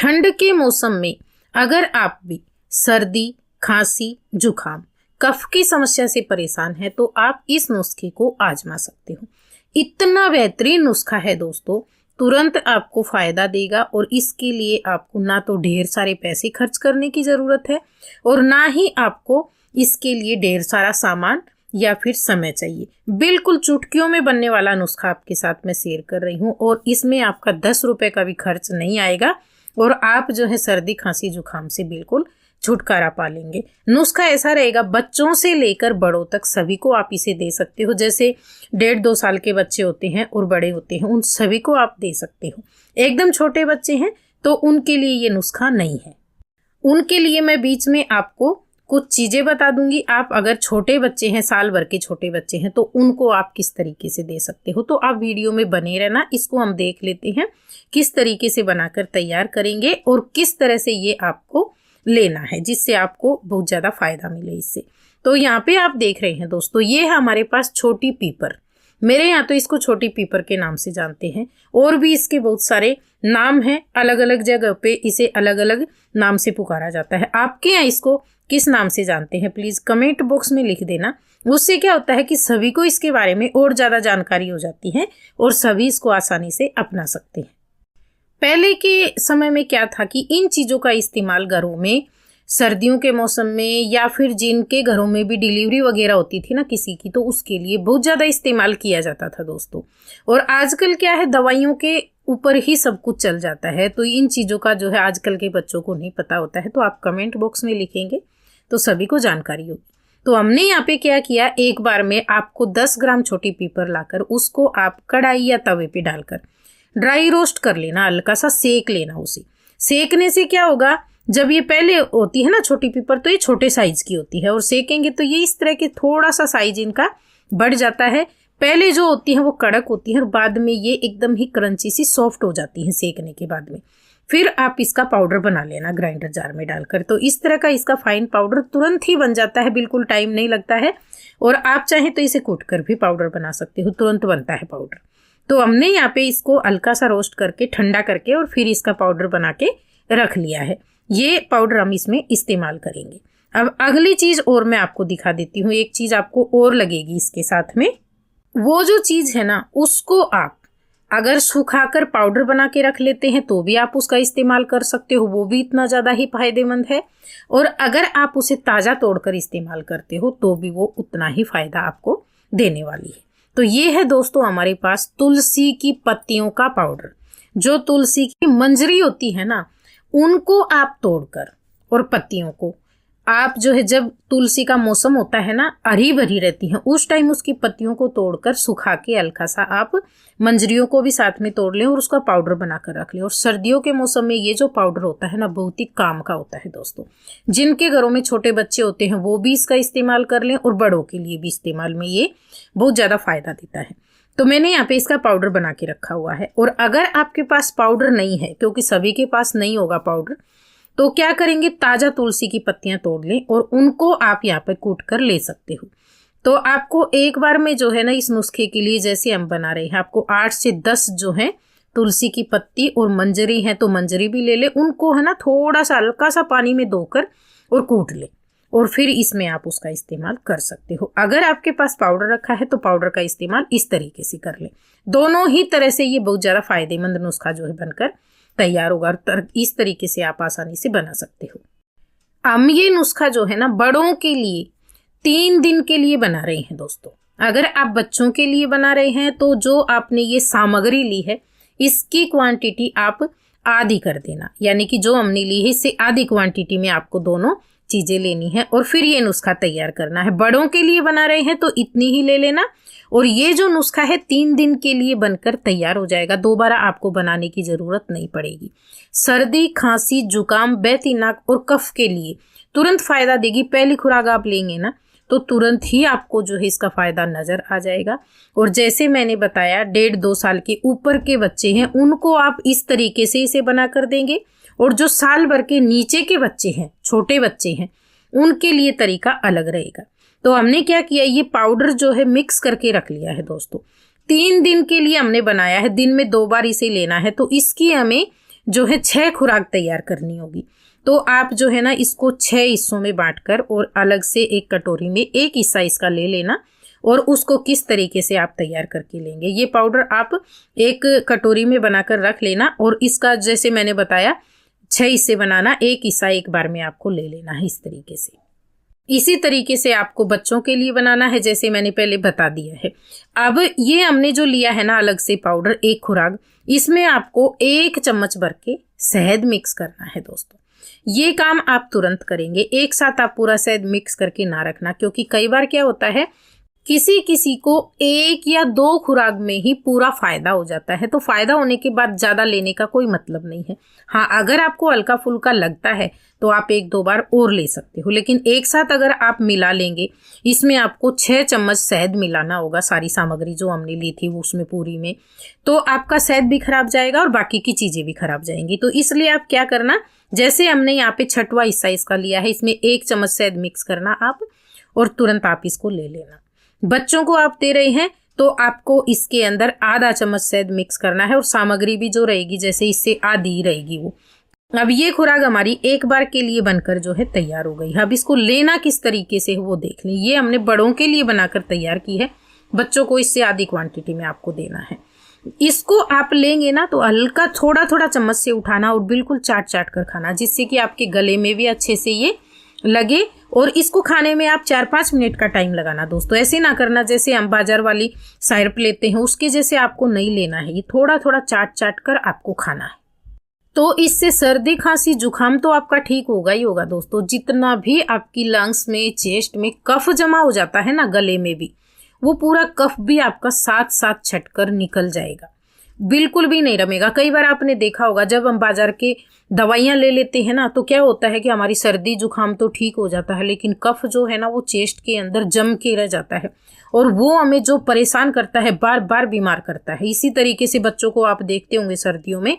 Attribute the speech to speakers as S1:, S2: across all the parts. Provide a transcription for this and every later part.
S1: ठंड के मौसम में अगर आप भी सर्दी, खांसी, जुकाम, कफ की समस्या से परेशान है तो आप इस नुस्खे को आजमा सकते हो। इतना बेहतरीन नुस्खा है दोस्तों, तुरंत आपको फायदा देगा और इसके लिए आपको ना तो ढेर सारे पैसे खर्च करने की जरूरत है और ना ही आपको इसके लिए ढेर सारा सामान या फिर समय चाहिए। बिल्कुल चुटकियों में बनने वाला नुस्खा आपके साथ मैं शेयर कर रही हूँ और इसमें आपका 10 रुपए का भी खर्च नहीं आएगा और आप जो है सर्दी, खांसी, जुकाम से बिल्कुल छुटकारा पा लेंगे। नुस्खा ऐसा रहेगा, बच्चों से लेकर बड़ों तक सभी को आप इसे दे सकते हो। जैसे 1.5-2 साल के बच्चे होते हैं और बड़े होते हैं, उन सभी को आप दे सकते हो। एकदम छोटे बच्चे हैं तो उनके लिए ये नुस्खा नहीं है। उनके लिए मैं बीच में आपको कुछ चीजें बता दूंगी। आप अगर छोटे बच्चे हैं, साल भर के छोटे बच्चे हैं, तो उनको आप किस तरीके से दे सकते हो। तो आप वीडियो में बने रहना। इसको हम देख लेते हैं किस तरीके से बनाकर तैयार करेंगे और किस तरह से ये आपको लेना है जिससे आपको बहुत ज़्यादा फायदा मिले इससे। तो यहाँ पे आप देख रहे हैं दोस्तों, ये है हमारे पास छोटी पीपर। मेरे यहाँ तो इसको छोटी पीपर के नाम से जानते हैं और भी इसके बहुत सारे नाम हैं। अलग अलग जगह पे इसे अलग अलग नाम से पुकारा जाता है। आपके यहाँ इसको किस नाम से जानते हैं प्लीज़ कमेंट बॉक्स में लिख देना। उससे क्या होता है कि सभी को इसके बारे में और ज़्यादा जानकारी हो जाती है और सभी इसको आसानी से अपना सकते हैं। पहले के समय में क्या था कि इन चीज़ों का इस्तेमाल घरों में सर्दियों के मौसम में या फिर जिनके घरों में भी डिलीवरी वगैरह होती थी ना किसी की, तो उसके लिए बहुत ज़्यादा इस्तेमाल किया जाता था दोस्तों। और आजकल क्या है, दवाइयों के ऊपर ही सब कुछ चल जाता है, तो इन चीज़ों का जो है आजकल के बच्चों को नहीं पता होता है। तो आप कमेंट बॉक्स में लिखेंगे तो सभी को जानकारी होगी। तो हमने यहाँ पे क्या किया, एक बार में आपको 10 ग्राम छोटी पीपर लाकर उसको आप कढ़ाई या तवे पे डालकर ड्राई रोस्ट कर लेना, हल्का सा सेक लेना। उसे सेकने से क्या होगा, जब ये पहले होती है ना छोटी पीपर, तो ये छोटे साइज की होती है और सेकेंगे तो ये इस तरह के थोड़ा सा साइज इनका बढ़ जाता है। पहले जो होती है वो कड़क होती है और बाद में ये एकदम ही क्रंची सी सॉफ्ट हो जाती है सेकने के बाद में। फिर आप इसका पाउडर बना लेना ग्राइंडर जार में डालकर। तो इस तरह का इसका फाइन पाउडर तुरंत ही बन जाता है, बिल्कुल टाइम नहीं लगता है। और आप चाहें तो इसे कूट कर भी पाउडर बना सकते हो, तुरंत बनता है पाउडर। तो हमने यहाँ पे इसको हल्का सा रोस्ट करके ठंडा करके और फिर इसका पाउडर बना के रख लिया है। ये पाउडर हम इसमें इस्तेमाल करेंगे। अब अगली चीज़ और मैं आपको दिखा देती हूँ। एक चीज़ आपको और लगेगी इसके साथ में, वो जो चीज़ है ना उसको आप अगर सुखाकर पाउडर बना के रख लेते हैं तो भी आप उसका इस्तेमाल कर सकते हो, वो भी इतना ज़्यादा ही फायदेमंद है। और अगर आप उसे ताज़ा तोड़कर इस्तेमाल करते हो तो भी वो उतना ही फायदा आपको देने वाली है। तो ये है दोस्तों हमारे पास तुलसी की पत्तियों का पाउडर। जो तुलसी की मंजरी होती है ना, उनको आप तोड़कर और पत्तियों को आप जो है, जब तुलसी का मौसम होता है ना, हरी भरी रहती है, उस टाइम उसकी पत्तियों को तोड़कर सुखा के हल्का सा आप मंजरियों को भी साथ में तोड़ लें और उसका पाउडर बनाकर रख लें। और सर्दियों के मौसम में ये जो पाउडर होता है ना, बहुत ही काम का होता है दोस्तों। जिनके घरों में छोटे बच्चे होते हैं वो भी इसका इस्तेमाल कर लें और बड़ों के लिए भी इस्तेमाल में ये बहुत ज़्यादा फायदा देता है। तो मैंने यहाँ पे इसका पाउडर बना के रखा हुआ है। और अगर आपके पास पाउडर नहीं है, क्योंकि सभी के पास नहीं होगा पाउडर, तो क्या करेंगे, ताज़ा तुलसी की पत्तियां तोड़ लें और उनको आप यहाँ पर कूट कर ले सकते हो। तो आपको एक बार में जो है ना, इस नुस्खे के लिए जैसे हम बना रहे हैं, आपको 8 से 10 जो है तुलसी की पत्ती और मंजरी है तो मंजरी भी ले ले, उनको है ना थोड़ा सा हल्का सा पानी में धोकर और कूट ले और फिर इसमें आप उसका इस्तेमाल कर सकते हो। अगर आपके पास पाउडर रखा है तो पाउडर का इस्तेमाल इस तरीके से कर ले। दोनों ही तरह से ये बहुत ज़्यादा फायदेमंद नुस्खा जो है बनकर तैयार होगा। इस तरीके से आप आसानी से बना सकते हो। हम ये नुस्खा जो है ना बड़ों के लिए 3 दिन के लिए बना रहे हैं दोस्तों। अगर आप बच्चों के लिए बना रहे हैं तो जो आपने ये सामग्री ली है इसकी क्वांटिटी आप आधी कर देना, यानी कि जो हमने ली है इससे आधी क्वांटिटी में आपको दोनों चीज़ें लेनी है और फिर ये नुस्खा तैयार करना है। बड़ों के लिए बना रहे हैं तो इतनी ही ले लेना और ये जो नुस्खा है 3 दिन के लिए बनकर तैयार हो जाएगा। दोबारा आपको बनाने की ज़रूरत नहीं पड़ेगी। सर्दी, खांसी, जुकाम, बैती नाक और कफ के लिए तुरंत फ़ायदा देगी। पहली खुराक आप लेंगे ना तो तुरंत ही आपको जो है इसका फ़ायदा नज़र आ जाएगा। और जैसे मैंने बताया 1.5-2 साल के ऊपर के बच्चे हैं उनको आप इस तरीके से इसे बना कर देंगे और जो साल भर के नीचे के बच्चे हैं, छोटे बच्चे हैं, उनके लिए तरीका अलग रहेगा। तो हमने क्या किया, ये पाउडर जो है मिक्स करके रख लिया है दोस्तों। 3 दिन के लिए हमने बनाया है, दिन में 2 बार इसे लेना है। तो इसकी हमें जो है 6 खुराक तैयार करनी होगी। तो आप जो है ना इसको 6 हिस्सों में बांटकर और अलग से एक कटोरी में एक हिस्सा इसका ले लेना और उसको किस तरीके से आप तैयार करके लेंगे। ये पाउडर आप एक कटोरी में बनाकर रख लेना और इसका जैसे मैंने बताया 6 हिस्से बनाना, एक हिस्सा एक बार में आपको ले लेना है इस तरीके से। इसी तरीके से आपको बच्चों के लिए बनाना है जैसे मैंने पहले बता दिया है। अब ये हमने जो लिया है ना अलग से पाउडर एक खुराक, इसमें आपको 1 चम्मच भर के शहद मिक्स करना है दोस्तों। ये काम आप तुरंत करेंगे, एक साथ आप पूरा शहद मिक्स करके ना रखना, क्योंकि कई बार क्या होता है किसी किसी को 1 या 2 खुराक में ही पूरा फायदा हो जाता है। तो फायदा होने के बाद ज्यादा लेने का कोई मतलब नहीं है। हाँ, अगर आपको हल्का फुल्का लगता है तो आप 1-2 बार और ले सकते हो, लेकिन एक साथ अगर आप मिला लेंगे, इसमें आपको 6 चम्मच शहद मिलाना होगा सारी सामग्री जो हमने ली थी उसमें पूरी में, तो आपका शहद भी खराब जाएगा और बाकी की चीजें भी खराब जाएंगी। तो इसलिए आप क्या करना, जैसे हमने यहाँ पे 6वां हिस्सा इसका लिया है, इसमें 1 चम्मच शहद मिक्स करना आप और तुरंत आप इसको ले लेना। बच्चों को आप दे रहे हैं तो आपको इसके अंदर आधा चम्मच शहद मिक्स करना है और सामग्री भी जो रहेगी जैसे इससे आधी रहेगी वो। अब ये खुराक हमारी एक बार के लिए बनकर जो है तैयार हो गई। अब इसको लेना किस तरीके से वो देख लें। ये हमने बड़ों के लिए बनाकर तैयार की है, बच्चों को इससे आधी क्वांटिटी में आपको देना है। इसको आप लेंगे ना तो हल्का थोड़ा थोड़ा चम्मच से उठाना और बिल्कुल चाट चाट कर खाना, जिससे कि आपके गले में भी अच्छे से ये लगे। और इसको खाने में आप 4-5 मिनट का टाइम लगाना दोस्तों। ऐसे ना करना जैसे हम बाजार वाली साइरप लेते हैं उसके जैसे आपको नहीं लेना है, ये थोड़ा थोड़ा चाट चाट कर आपको खाना है। तो इससे सर्दी खांसी जुकाम तो आपका ठीक होगा ही होगा दोस्तों। जितना भी आपकी लंग्स में चेस्ट में कफ जमा हो जाता है ना गले में भी, वो पूरा कफ भी आपका साथ साथ छटकर निकल जाएगा, बिल्कुल भी नहीं रमेगा। कई बार आपने देखा होगा जब हम बाजार के दवाइयाँ ले लेते हैं ना तो क्या होता है कि हमारी सर्दी जुकाम तो ठीक हो जाता है, लेकिन कफ जो है ना वो चेस्ट के अंदर जम के रह जाता है और वो हमें जो परेशान करता है, बार बार बीमार करता है। इसी तरीके से बच्चों को आप देखते होंगे सर्दियों में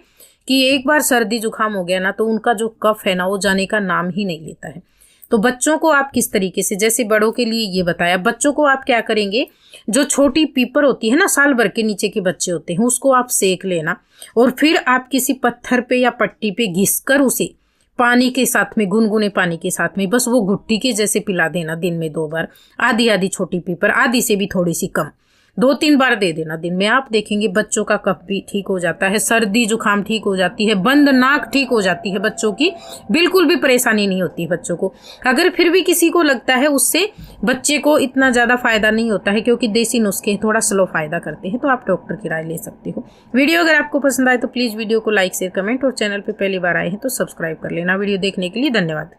S1: कि एक बार सर्दी जुकाम हो गया ना तो उनका जो कफ है ना वो जाने का नाम ही नहीं लेता है। तो बच्चों को आप किस तरीके से, जैसे बड़ों के लिए ये बताया, बच्चों को आप क्या करेंगे, जो छोटी पीपर होती है ना, साल भर के नीचे के बच्चे होते हैं, उसको आप सेक लेना और फिर आप किसी पत्थर पे या पट्टी पे घिसकर उसे पानी के साथ में, गुनगुने पानी के साथ में बस वो घुट्टी के जैसे पिला देना दिन में 2 बार। आधी आधी छोटी पीपर, आधी से भी थोड़ी सी कम, 2-3 बार दे देना दिन में। आप देखेंगे बच्चों का कफ भी ठीक हो जाता है, सर्दी जुकाम ठीक हो जाती है, बंद नाक ठीक हो जाती है बच्चों की, बिल्कुल भी परेशानी नहीं होती है बच्चों को। अगर फिर भी किसी को लगता है उससे बच्चे को इतना ज़्यादा फायदा नहीं होता है क्योंकि देसी नुस्खे थोड़ा स्लो फायदा करते हैं, तो आप डॉक्टर की राय ले सकते हो। वीडियो अगर आपको पसंद आए तो प्लीज़ वीडियो को लाइक शेयर कमेंट और चैनल पर पहली बार आए हैं तो सब्सक्राइब कर लेना। वीडियो देखने के लिए धन्यवाद।